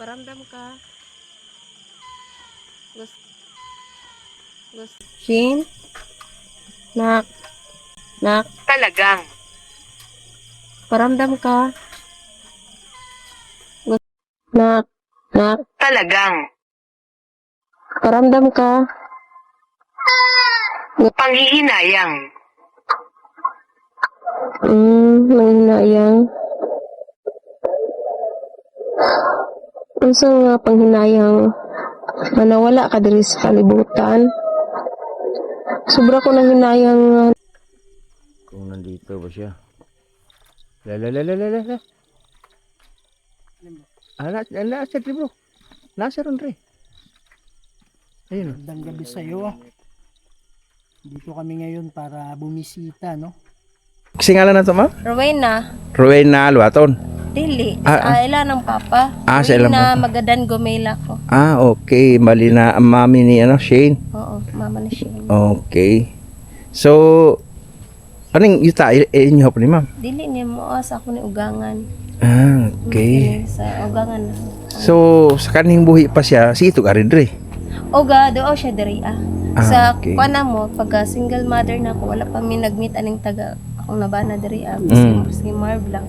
Paramdam ka. Shin? Nak. Nak. Talagang. Paramdam ka. Nak. Nak. Talagang. Paramdam ka. Panghihinayang. Manghinayang. Unsa nga panghinayang manawala ka diri sa kalibutan? Sobra ko nang hinayang. Kung nandito ba siya? La. Nasa bro. Nasa ron re. Ayun. Magandang gabi sa iyo. Dito kami ngayon para bumisita, no? Kasi ngalan na to, ma'am? Rowena. Rowena Luaton. Dili. Ah, Ila ng papa. sa ilang Rowena papa. Magadan Gomela ko. Okay. Mali na ang mami ni Shane. Oo, mama na siya. Okay. So, anong yuta inyo po ni ma'am? Dili niya mo sa ako ni ugangan. Okay. Sa ugangan na. So, sa kaning buhi pa siya, si ito ka rin re. Oga, doon siya diri sa okay. kuana mo, pagka single mother na ako, wala pa mi nag-meet aning taga akong nabana diri si Marv lang.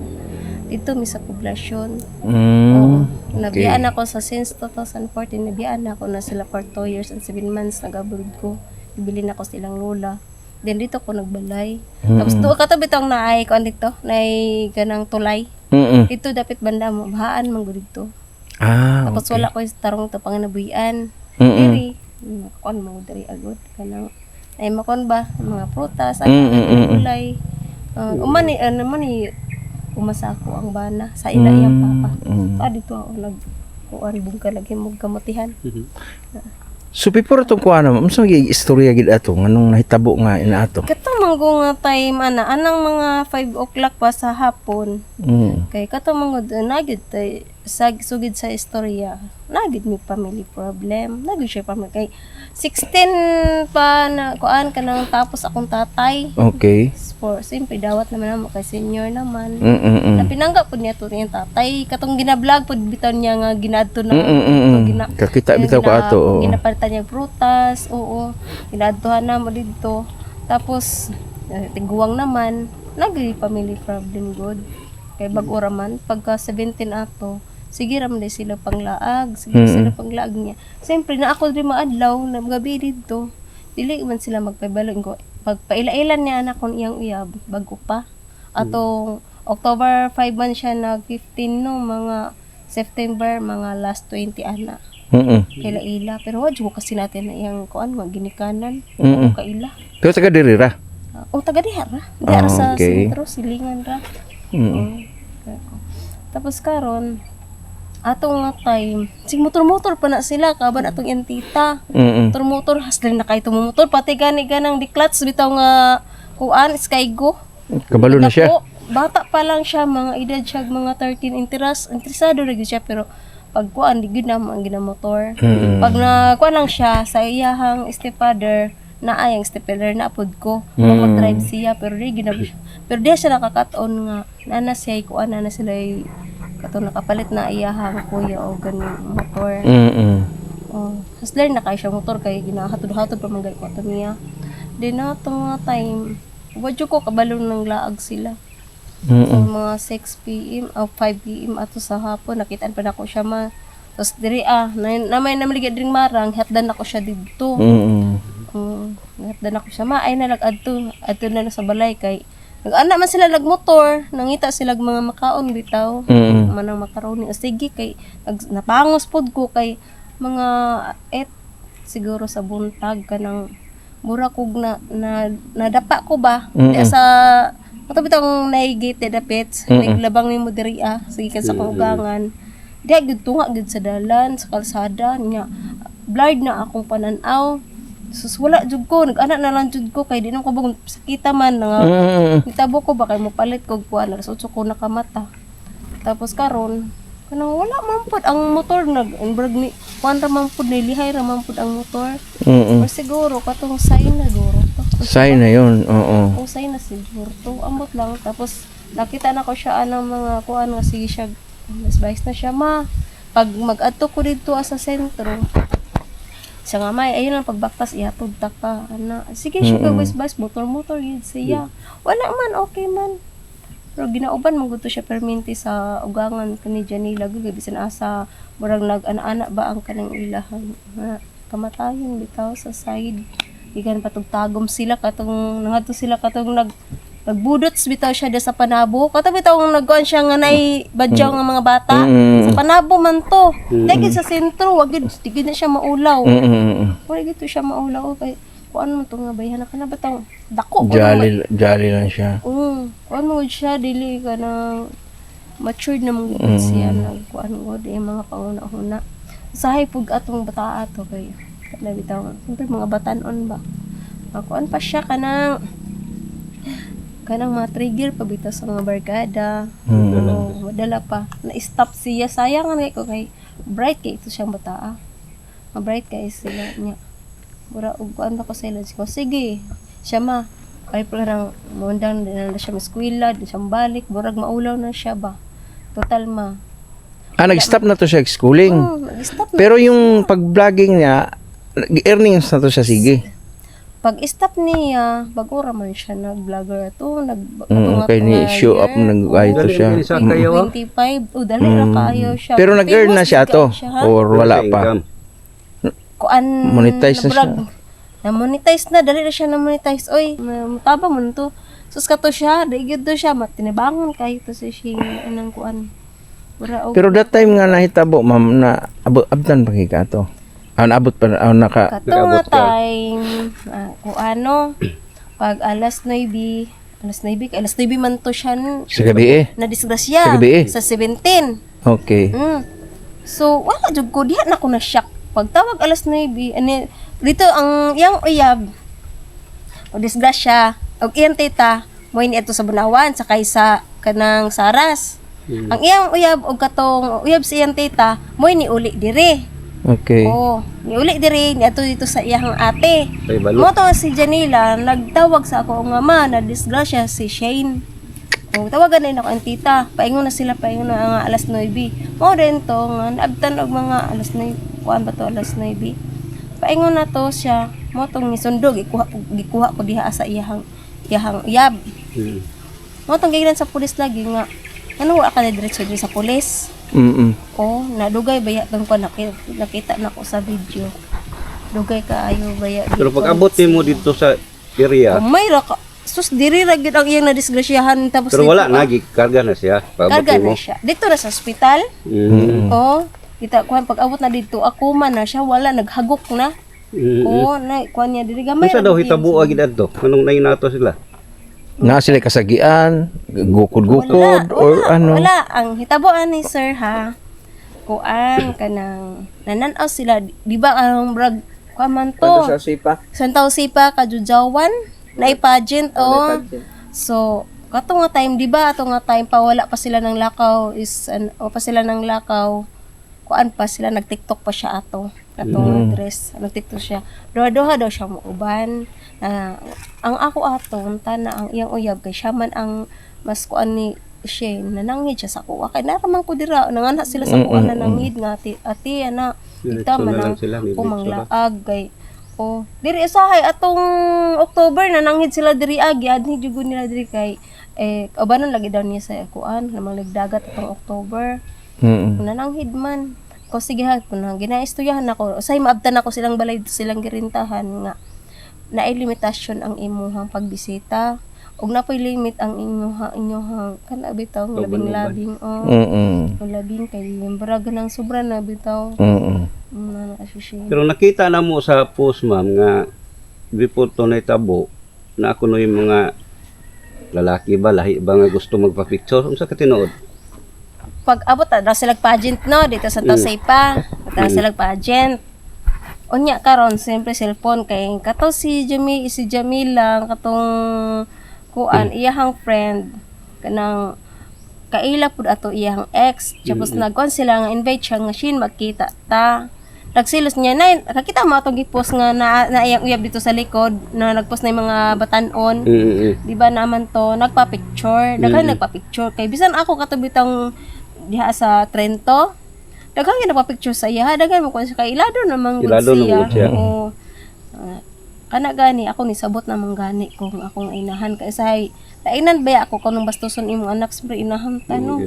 Dito mi sa poblasyon. Oo. Nabiyaan ako sa since 2014, nabiyaan ako na sila for 2 years and 7 months nag-abroad ko. Ibili na ko silang lola. Then dito ko nagbalay. Tapos doon katabi tong naay ko dito, naay kanang tulay. Dito dapat banda mo, bahaan man gud dito. Tapos Okay. wala ko tarong to panganabuyan. Diri, makon mo diri agad kanang ay makon ba mga prutas, gulay. Umani umasa ko ang bana sa ila iyang papa. Dito ako kuan bungka lagi mo kamutihan. So, before itong kuha naman, ano yung istorya gid ato? Anong nahitabo nga inaato? Kato manggo nga time anang mga 5 o'clock pa sa hapon. Kay kato manggo nagid tay sugid sa istorya. Nagid mi family problem. Nagid siya pa kay 16 pa na kuan kanang tapos akong tatay. Okay. For simple dawat naman mo kay senior naman. Mm. Napinanggap po niya to niyang tatay. Katong gina-vlog po bitaw niya nga ginadto na. Kakita bitaw ko ato. Oo. Ginapalitan niya prutas. Oo. Ginadtohan na mo dito. Tapos tiguwang naman. Nagay family problem good. Kay bag-ora man pagka 17 ato. Sige raman din sila panglaag. Sige sila panglaag niya. Siyempre na ako rin maadlaw na gabi dito. Dili man sila magpabalo ko. Pagpaila-ilan niya anak kong iyang uyab bago pa. Atong October 5 man siya nag 15 no mga September mga last 20 ana. Kaila-ila pero wadyo kasi natin na iyang kuan ginikanan. Kaila. Pero taga diri ra. Taga diha ra. Diha ra sa okay. sentro silingan ra. Tapos karon atong nga time sig motor-motor pa na sila kaban atong iyang tita. Motor haslan na kay motor pati gani ganang di-clutch bitaw nga kuan Skygo. Kabalo na siya. Bata pa lang siya, mga edad siya mga 13 interesado na siya pero pag kuan di gid na ang ginamotor. Pag na kuan lang siya sa iyahang stepfather na ayang stepfather na apod ko. Mag-drive siya pero di ginab. Pero di siya nakakaton nga nana siya kuan na sila kato nakapalit na iyahang kuya o ganing motor. Hasler na kay siya motor kay ginahatod-hatod pa man gay ko ato niya. Di na to nga time wadyo ko kabalo ng laag sila. So, mga 6 p.m. o 5 p.m. ato sa hapon nakitaan pa na ko siya tapos diri na may namaligid ding marang hatdan ako siya dito. Hatdan ako siya ay nalagad adto na sa balay kay nag-ana man sila nagmotor nangita sila mga makaon bitaw manang makaroni sige kay napangos pod ko kay mga 8 siguro sa buntag kanang mura kog nadapa ko ba sa ato bitang naigate dapit naglabang ni mo diri sige kan sa kaugangan di gid tunga gid sa dalan sa kalsada niya blurred na akong pananaw. Sus wala jud ko nag-ana na lang jud ko kay di na ko bang sakita man nga nitabo ko ba kay mo palit kog kuan alas 8 ko nakamata. Tapos karon kanang wala man pud ang motor nag-embrag ni kuan ra man pud nilihay ra man pud ang motor. Or siguro katong sign na guro to. Sign na yun. Oo. Sign na siguro to ambot lang tapos nakita na ko siya anang mga kuan nga sige siya mas bahis na siya ma pag mag-adto ko dito sa sentro, siya nga may, ayun ang pagbaktas, ihatod ta ka. Ana, sige, siya bas motor-motor, yun siya. Wala man, okay man. Pero ginauban, maguto siya perminti sa ugangan kani Janila. Bisan asa, murag nag-ana-ana ba ang kanang ilahan. Kamatayon, bitaw sa side. Igan patugtagom sila, katong, nangato sila, katong nagbudots bitaw siya sa panabo. Katong bitaw nagkuhan siya nga nay badyaw nga mga bata. Sa panabo man to. Dahil sa sentro, wagid na siya maulaw. Wagid to siya maulaw. Kay, kung ano to nga bayan ka na bitaw. Dako ko Jolly lang siya. kung ano siya, dili ka na matured na mga siya. Nagkuhan ko, di mga panguna-una. Usahay pug atong bata ato kay bitaw. Siyempre mga batanon ba. Kuan pa siya kanang mga trigger pabitaw sa mga barkada. Madala pa. Na-stop siya. Sayang nga ko kay bright kay ito siyang bata. Ma-bright kay sila niya. Mura ug kuan ba ko sa ilan ko. Sige. Siya ma. Ay parang mundang na siya maskwila, di siya balik, burag maulaw na siya ba. Total ma. Nag-stop na to siya schooling. Nag-stop na. Pero yung pag-vlogging niya, earnings na to siya, sige. Pag-stop niya, bagura man siya nag-vlogger to, Kaya ni show up, nag-ay to siya. 25, dali na kayo siya. Pero nag-earn na siya to, or wala pa. Kuan, Monetize na siya. Na-monetize na, dali na siya na-monetize. Oy, mataba mo na to. Sus ka to siya, daigid to siya, matinibangon kayo to sa siya, anang kuan. Pero that time nga nahitabo, ma'am, na abdan pa ka to. Naabot pa, naka... Kato nga time, kung ano, pag alas 9 man to siya Sa gabi na-disgrasya. Sa gabi Sa 17. Okay. So, wala jud ko, diha na ko na-shock. Pagtawag alas 9, dito ang iyang uyab, o disgrasya, o iyang tita, mo ini ito sa Bunawan, sakay sa kanang Saras. Ang iyang uyab, o katong uyab sa iyang tita, mo ini uli dire. Okay. Oo, niuli diri ni ato dito sa iyang ate. Mo to si Janila nagtawag sa ako nga ma na disgrasya si Shane. O tawagan na ako ang tita, paingon na sila paingon na nga alas 9. Mo din to nga naabtan og mga alas 9, kuan ba to alas 9. Paingon na to siya, mo tong nisundog gikuha ko diha sa iyang uyab. Mo tong gigilan sa pulis lagi nga ano wa ka na diretso sa pulis. Oh, nadugay baya bang ko nakita na ko sa video. Dugay kaayo baya. Pero pag abot mo dito sa area, may ra ka. Sus diri ra gid ang iyang nadisgrasyahan tapos pero wala nagi karga na siya. Karga na siya. Dito na sa ospital. Oh, kita kuan pag abot na dito ako man na siya wala naghagok na. Oh, na kuan niya diri gamay. Unsa daw hitabo agid adto? Anong nay nato sila? Na sila kasagian, gukod-gukod, or ano? Wala, ang hitaboan ni sir ha, kuan kanang nananaw sila, di ba ang brag, kuan man to, Santaw Sipa, Kajujawan, na pageant oh. So, kato nga time, di ba, ato nga time pa, wala pa sila ng lakaw, kuan pa sila, nag-tiktok pa siya ato. Katong dress, nag-tiktok siya. Doha-doha daw siya muuban. Ang ako ato, na ang iyang uyab, kay siya man ang mas kuan ni Shane, nanangid siya sa kuwa. Kaya naraman ko dira, nangana sila sa kuwa, nanangid nga, ati, ana, kita man ang umanglaag, kay, diri isahay, atong October, nanangid sila diri agi, adni jugo nila diri kay, kabanan lagi daw niya sa kuan, namang nagdagat atong October. Nananghid man. Ko sige ha, kung ginaistoyahan ako, usay maabtan ako silang balay silang girintahan nga naay limitasyon ang imuhang pagbisita ug napoy limit ang inyong kana bitaw labing-labing labing kay limbra ganang sobra na bitaw. Pero nakita na mo sa post ma'am nga before to naitabo na ako no yung mga lalaki ba lahi ba nga gusto magpa-picture unsa ka tinuod? Pag abot na sila pageant no dito sa Santaw Sipa, sila pageant. Unya karon siyempre cellphone kay kato si Jamil lang katong kuan iyahang friend kanang kaila pud ato iyahang ex tapos nagkon sila nga invite siya nga shin magkita ta. Nagsilos niya na nakita mo atong gi-post nga na iyang uyab dito sa likod na nagpost na yung mga batanon. Di ba naman to nagpa-picture, daghan nagpa-picture kay bisan ako katubitang diha sa Trento daghang gyud nagpa-picture sa iya, daghan mo kun sa kay ilado namang gud Ilado siya. naman siya. Oo. Kana gani ako ni sabot namang gani kung akong inahan kay say lainan ba ako kanang bastuson imong anak sa inahan tano.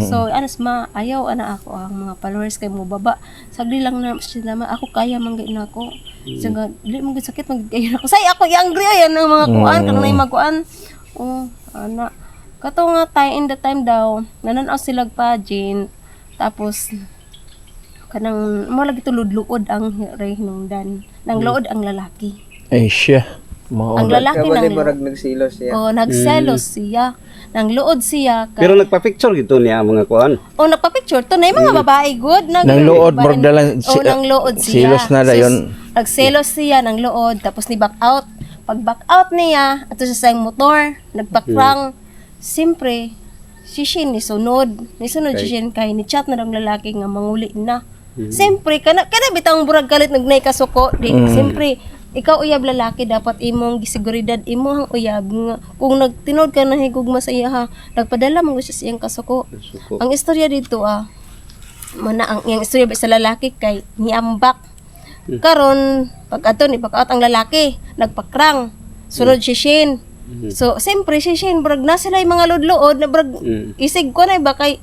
So anas ma ayaw ana ako ang mga followers kay mo baba. Sagli lang na siya naman ako kaya man gid nako. So dili mo gid sakit man gid kayo nako. Say ako angry ayan ng mga kuan kanang magkuan. Oh, ana. Kato nga time in the time daw nanan-aw sila pageant tapos kanang mo lagi tulod-luod ang hinungdan. Nang luod ang lalaki. Ay siya. Mao. Ang lalaki Kabali nang marag nagsilos siya. oh, nagselos siya. Nang luod siya kay Pero nagpa-picture gito niya ang mga kuan. oh nagpa-picture to na yung mga babae good Nang luod, murag dalang oh nang luod siya. silos na dayon. Nagselos siya nang luod tapos ni back out. Pag back out niya ato sa sayang motor, nagpa-crank. Siyempre si Shin ni sunod si Shin kay ni chat na lang lalaki nga manguli na. Siyempre kana bitang burag kalit nagnay kasuko di. Siyempre ikaw uyab lalaki dapat imong gisiguridad imong uyab nga kung nagtinod ka na higugma sa iya ha nagpadala mo siya siyang kasuko. Suko. Ang istorya dito mana ang istorya sa lalaki kay niambak. Karon pag ato ni pag-out ang lalaki nagpakrang sunod si Shin. So siyempre si Shin brag na sila yung mga lodlood na brag isig ko na ba kay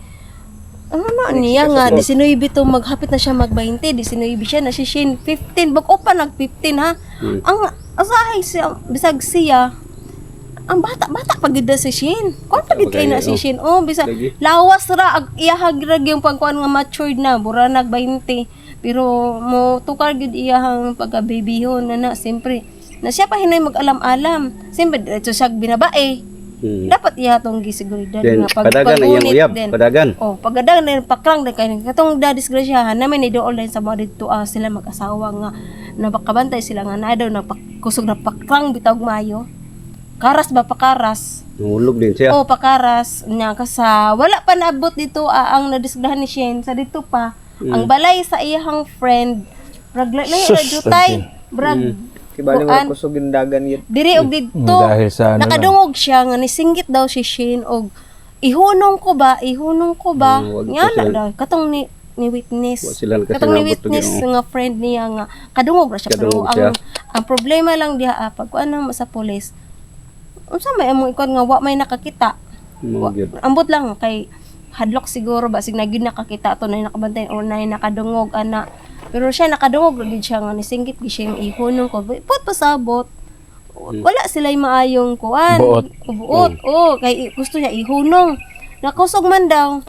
ano na niya nga 19 to maghapit na siya mag-20 19 siya na si Shin 15 bag pa nag 15 ha ang asahay siya bisag siya ang bata pag gid si Shin kon pag gid kay na si Shin oh bisa lawas ra ag iyahag rag yung pagkuan nga matured na bura nag 20 pero mo tukar gid iyahang pagka-babyhon na siyempre na siya pa hinay mag-alam-alam siyempre diretso siya binabae dapat iya tong gisiguridad Then nga padagan na iyang uyab, padagan. oh pagadagan na pakrang na kay katong disgrasyahan namin ni dool din sa mga dito sila mag-asawa nga napakabantay sila nga na daw napakusog na pakrang bitag mayo karas ba pakaras Nahulog din siya. oh pakaras nya kasa wala pa naabot dito ang nadisgrahan ni Shen sa dito pa ang balay sa iyang friend brag lay Sus, jutay brag Kibali kuan. mo kusog yung dagan yun. diri og dito Dahil sa ano lang. nakadungog siya nga nisinggit daw si Shin og ihunong ko ba wag nga ko na sila- daw katong ni witness Wag sila katong ni nakasinabot witness og nga friend niya nga kadungog ra siya pero Kadungog siya. ang problema lang diha pag kuan mo sa police unsa may among ikon nga wa may nakakita Mo gyud. ambot lang kay hadlok siguro ba sig na gyud nakakita to na nakabantay o na nakadungog ana pero siya nakadungog ra gyud siya nga nisinggit gyud siya yung ihunong ko put pasabot wala sila yung maayong kuan buot oh kay gusto niya ihunong nakusog man daw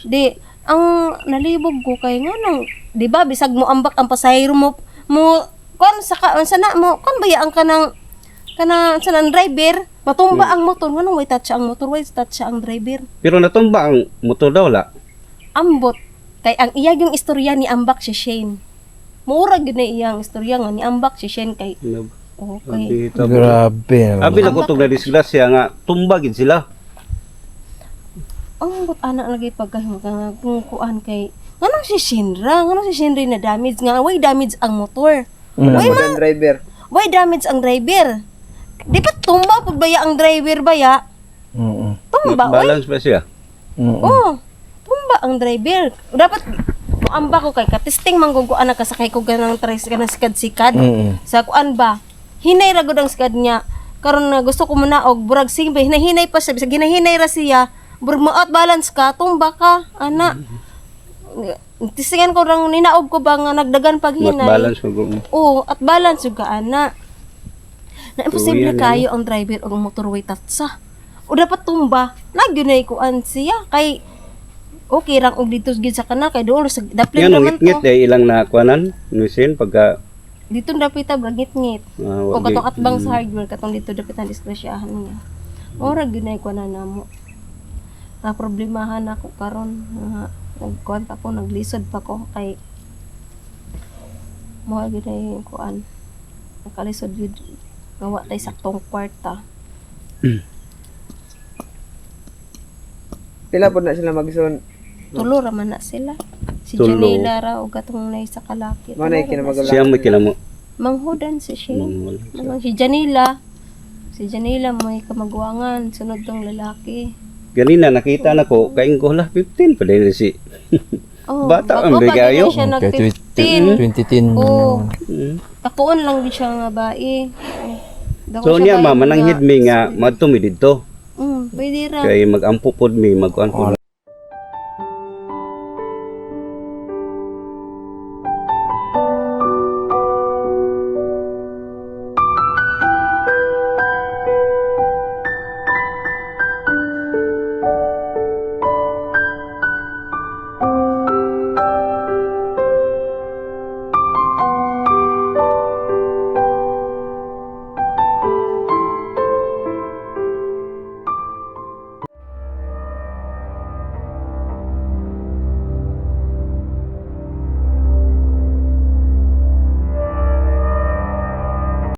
di ang nalibog ko kay nga nang di ba bisag mo ambak ang pasahero mo kuan sa sana mo kuan baya ang kanang sa nang driver matumba ang motor nganong way touch ang motor way touch ang driver Pero natumba ang motor daw la. ambot kay ang iyang yung istorya ni ambak si Shane murag gyud na iyang istorya nga ni ambak si Shane kay okay Abi Grabe naman. Abi na kutog na disgrasya nga tumba gid sila. ambot ana lagi pagkahimo nga kung kuan kay nganong si Shinra na damage nga way damage ang motor Wala mo ng driver. way damage ang driver di ba tumba pud baya ang driver baya Oo. tumba oy Balance pa siya. oh tumba ang driver dapat moamba ko kay katesting mangguguan na kasakay ko ganang tres ka na sikad-sikad sa kuan ba hinay ra gud ang sikad niya karon na gusto ko muna og burag simple hinahinay pa siya bisag hinahinay ra siya burag mo-out balance ka tumba ka ana tisingan ko rang ninaog ko ba nga nagdagan pag Mat hinay balance mo. oo at balance jud ka ana na imposible Tuwian, kayo ang driver og motorway tatsa o dapat tumba nagyunay kuan siya kay okay rang og dito gid sa kana kay dool sa daplin Yan naman ngit-ngit to ay ilang nakuanan. Nusin pagka dito dapita bragit ngit o wag katong gyud. atbang sa hardware katong dito dapitan disgrasyahan niya ora gyunay ko na namo problemahan ako karon nagkuan pa ko naglisod pa ko kay mo gyud ay kuan nakalisod gyud gawa tay saktong kwarta Pila po na sila magsun. tulo ra man na sila si Tulo. Janela ra og katong nay sa kalaki Mo na kinamagala. Siya may kinamo. manghudan si Shane Wala. si Janela may kamagwangan sunod tong lalaki Ganina nakita na ko kaing ko la 15 pa din si. Oh, Bata bago ang pa bigayo. gid siya nag Okay, 15. 2010. Oo. Mm. Kakuon lang gid siya nga bae. Dako So siya niya bae mama nang nga- hidmi nga madto mi didto. Pwede ra. Kay mag-ampo pod mi magkuan pod